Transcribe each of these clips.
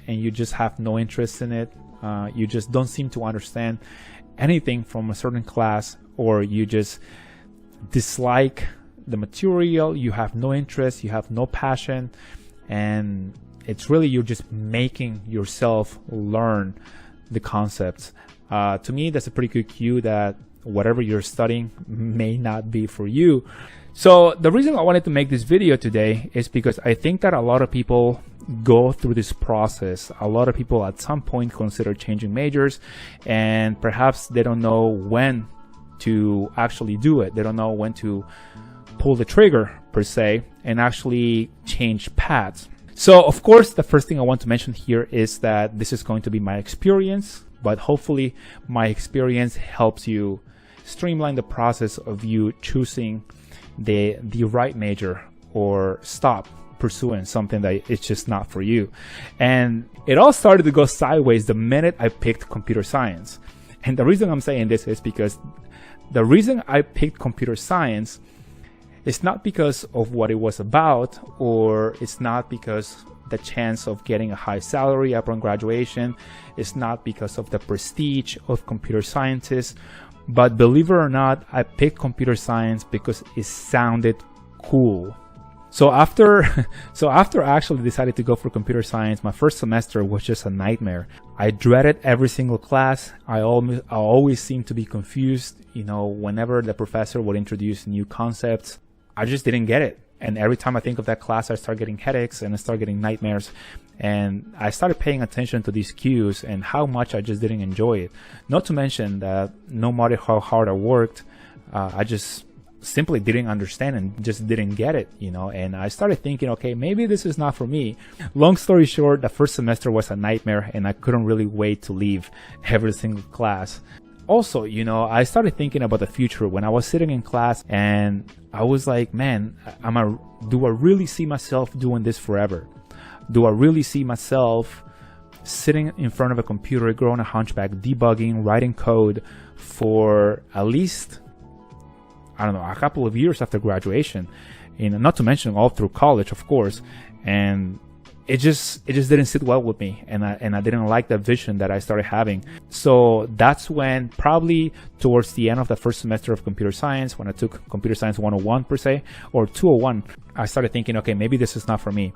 and you just have no interest in it, you just don't seem to understand anything from a certain class, or you just dislike the material, you have no interest, you have no passion, and it's really you're just making yourself learn the concepts. To me, that's a pretty good cue that whatever you're studying may not be for you. So the reason I wanted to make this video today is because I think that a lot of people go through this process. A lot of people at some point consider changing majors, and perhaps they don't know when to actually do it. They don't know when to pull the trigger per se and actually change paths. So of course, the first thing I want to mention here is that this is going to be my experience, but hopefully my experience helps you streamline the process of you choosing the right major, or stop pursuing something that it's just not for you. And it all started to go sideways the minute I picked computer science. And the reason I'm saying this is because the reason I picked computer science, it's not because of what it was about, or it's not because the chance of getting a high salary upon graduation. It's not because of the prestige of computer scientists. But believe it or not, I picked computer science because it sounded cool. So after I actually decided to go for computer science, my first semester was just a nightmare. I dreaded every single class. I always seemed to be confused. You know, whenever the professor would introduce new concepts, I just didn't get it. And every time I think of that class, I start getting headaches and I start getting nightmares. And I started paying attention to these cues and how much I just didn't enjoy it. Not to mention that no matter how hard I worked, I just simply didn't understand and just didn't get it, you know. And I started thinking, okay, maybe this is not for me. Long story short, the first semester was a nightmare and I couldn't really wait to leave every single class. Also, you know, I started thinking about the future when I was sitting in class, and I was like, man, do I really see myself doing this forever? Do I really see myself sitting in front of a computer, growing a hunchback, debugging, writing code for at least, I don't know, a couple of years after graduation, and not to mention all through college, of course. And it just didn't sit well with me, and I didn't like the vision that I started having. So that's when, probably towards the end of the first semester of computer science, when I took computer science 101 per se, or 201, I started thinking, okay, maybe this is not for me.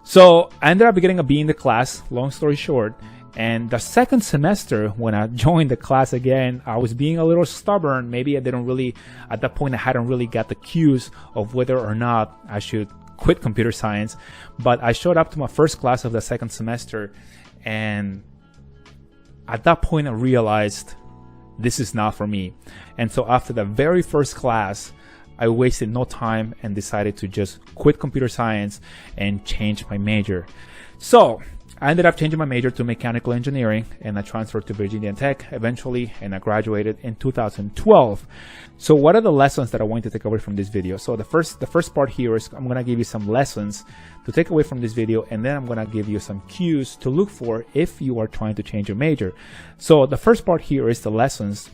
So I ended up getting a B in the class, long story short. And the second semester, when I joined the class again, I was being a little stubborn. Maybe I didn't really, at that point, I hadn't really got the cues of whether or not I should quit computer science. But I showed up to my first class of the second semester, and at that point I realized this is not for me. And so after the very first class, I wasted no time and decided to just quit computer science and change my major. So I ended up changing my major to mechanical engineering, and I transferred to Virginia Tech eventually, and I graduated in 2012. So what are the lessons that I want to take away from this video? So the first part here is I'm going to give you some lessons to take away from this video, and then I'm going to give you some cues to look for if you are trying to change your major. So the first part here is the lessons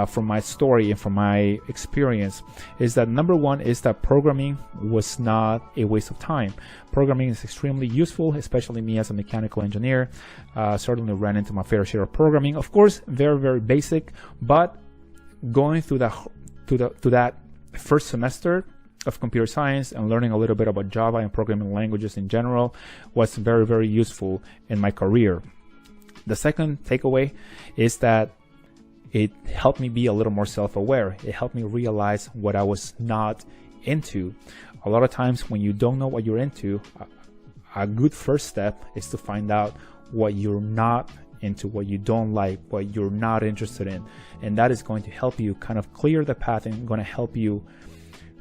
from my story and from my experience, is that number one is that programming was not a waste of time. Programming is extremely useful, especially me as a mechanical engineer. Certainly ran into my fair share of programming. Of course, very, very basic, but going through that first semester of computer science and learning a little bit about Java and programming languages in general was very, very useful in my career. The second takeaway is that it helped me be a little more self-aware. It helped me realize what I was not into. A lot of times when you don't know what you're into, a good first step is to find out what you're not into, what you don't like, what you're not interested in. And that is going to help you kind of clear the path and going to help you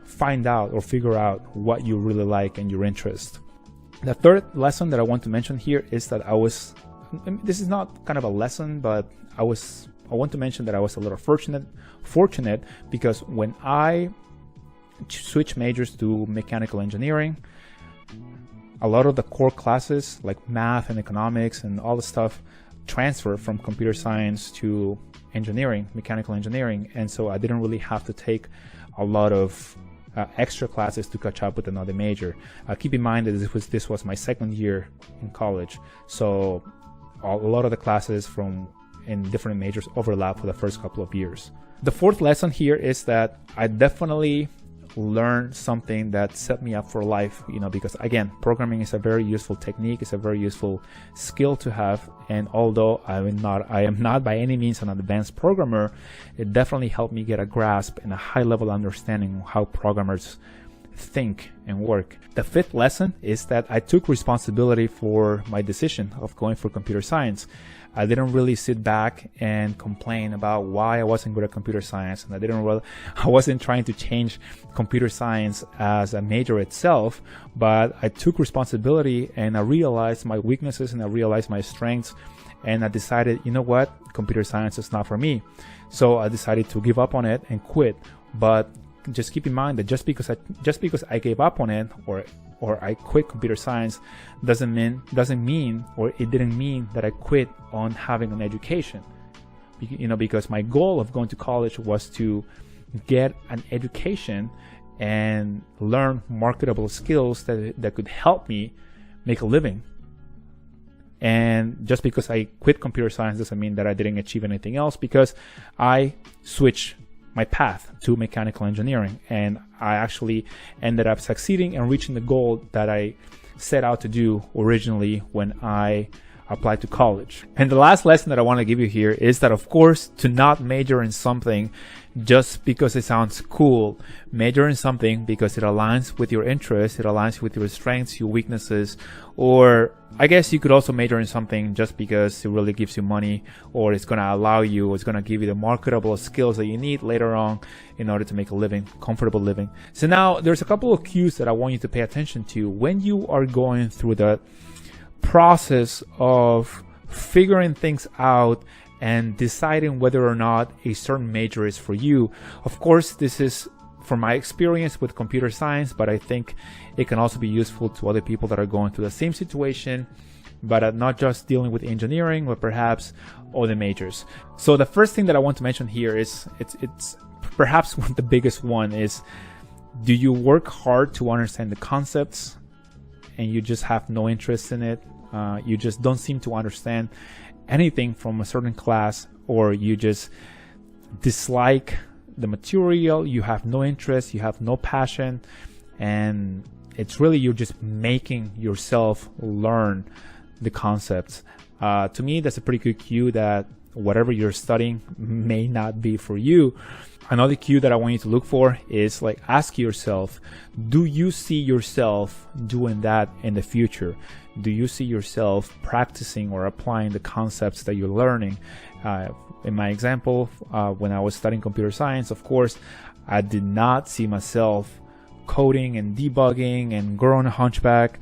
find out or figure out what you really like and your interest. The third lesson that I want to mention here is that this is not kind of a lesson, but I want to mention that I was a little fortunate because when I switched majors to mechanical engineering, a lot of the core classes like math and economics and all the stuff transfer from computer science to engineering, mechanical engineering. And so I didn't really have to take a lot of extra classes to catch up with another major. Keep in mind that this was my second year in college, so a lot of the classes in different majors overlap for the first couple of years. The fourth lesson here is that I definitely learned something that set me up for life, because again, programming is a very useful technique, it's a very useful skill to have, and although I am not by any means an advanced programmer, it definitely helped me get a grasp and a high level understanding of how programmers think and work. The fifth lesson is that I took responsibility for my decision of going for computer science. I didn't really sit back and complain about why I wasn't good at computer science, and I wasn't trying to change computer science as a major itself, but I took responsibility and I realized my weaknesses and I realized my strengths, and I decided, you know what, computer science is not for me. So I decided to give up on it and quit. But just keep in mind that just because I gave up on it or I quit computer science doesn't mean or it didn't mean that I quit on having an education. Because my goal of going to college was to get an education and learn marketable skills that could help me make a living. And just because I quit computer science doesn't mean that I didn't achieve anything else, because I switched my path to mechanical engineering, and I actually ended up succeeding and reaching the goal that I set out to do originally when I applied to college. And the last lesson that I want to give you here is that, of course, to not major in something just because it sounds cool. Major in something because it aligns with your interests, it aligns with your strengths, your weaknesses, or I guess you could also major in something just because it really gives you money, or it's going to allow you, it's going to give you the marketable skills that you need later on in order to make a living, comfortable living. So now there's a couple of cues that I want you to pay attention to when you are going through the process of figuring things out and deciding whether or not a certain major is for you. Of course, this is from my experience with computer science, but I think it can also be useful to other people that are going through the same situation, but not just dealing with engineering, but perhaps other majors. So the first thing that I want to mention here is it's perhaps the biggest one is, do you work hard to understand the concepts and you just have no interest in it? You just don't seem to understand anything from a certain class, or you just dislike the material, you have no interest, you have no passion, and it's really you're just making yourself learn the concepts. To me, that's a pretty good cue that whatever you're studying may not be for you. Another cue that I want you to look for is ask yourself, do you see yourself doing that in the future? Do you see yourself practicing or applying the concepts that you're learning? In my example, when I was studying computer science, of course, I did not see myself coding and debugging and growing a hunchback.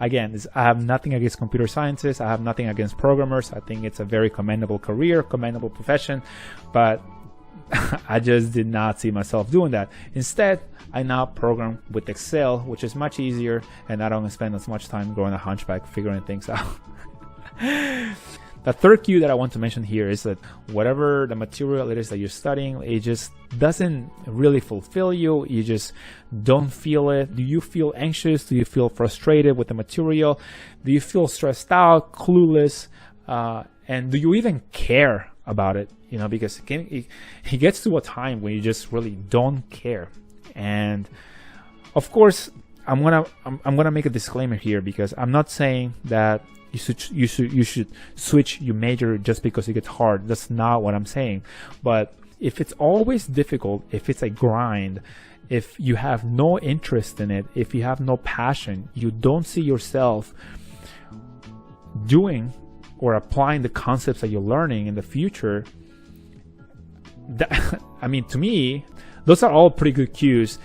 Again, I have nothing against computer scientists. I have nothing against programmers. I think it's a very commendable career, commendable profession, but I just did not see myself doing that. Instead, I now program with Excel, which is much easier, and I don't spend as much time growing a hunchback figuring things out. The third cue that I want to mention here is that whatever the material it is that you're studying, it just doesn't really fulfill you. You just don't feel it. Do you feel anxious? Do you feel frustrated with the material? Do you feel stressed out, clueless? And do you even care about it? Because it gets to a time when you just really don't care. And of course, I'm gonna make a disclaimer here, because I'm not saying that you should switch your major just because it gets hard. That's not what I'm saying. But if it's always difficult, if it's a grind, if you have no interest in it, if you have no passion, you don't see yourself doing or applying the concepts that you're learning in the future, to me, those are all pretty good cues,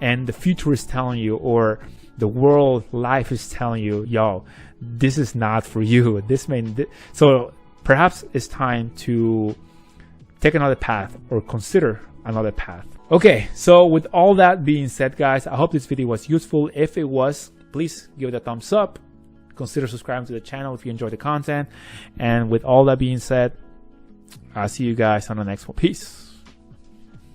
and the future is telling you, or the world, life is telling you, yo, this is not for you. So perhaps it's time to take another path or consider another path. Okay, so with all that being said, guys, I hope this video was useful. If it was, please give it a thumbs up. Consider subscribing to the channel if you enjoy the content. And with all that being said, I'll see you guys on the next one. Peace.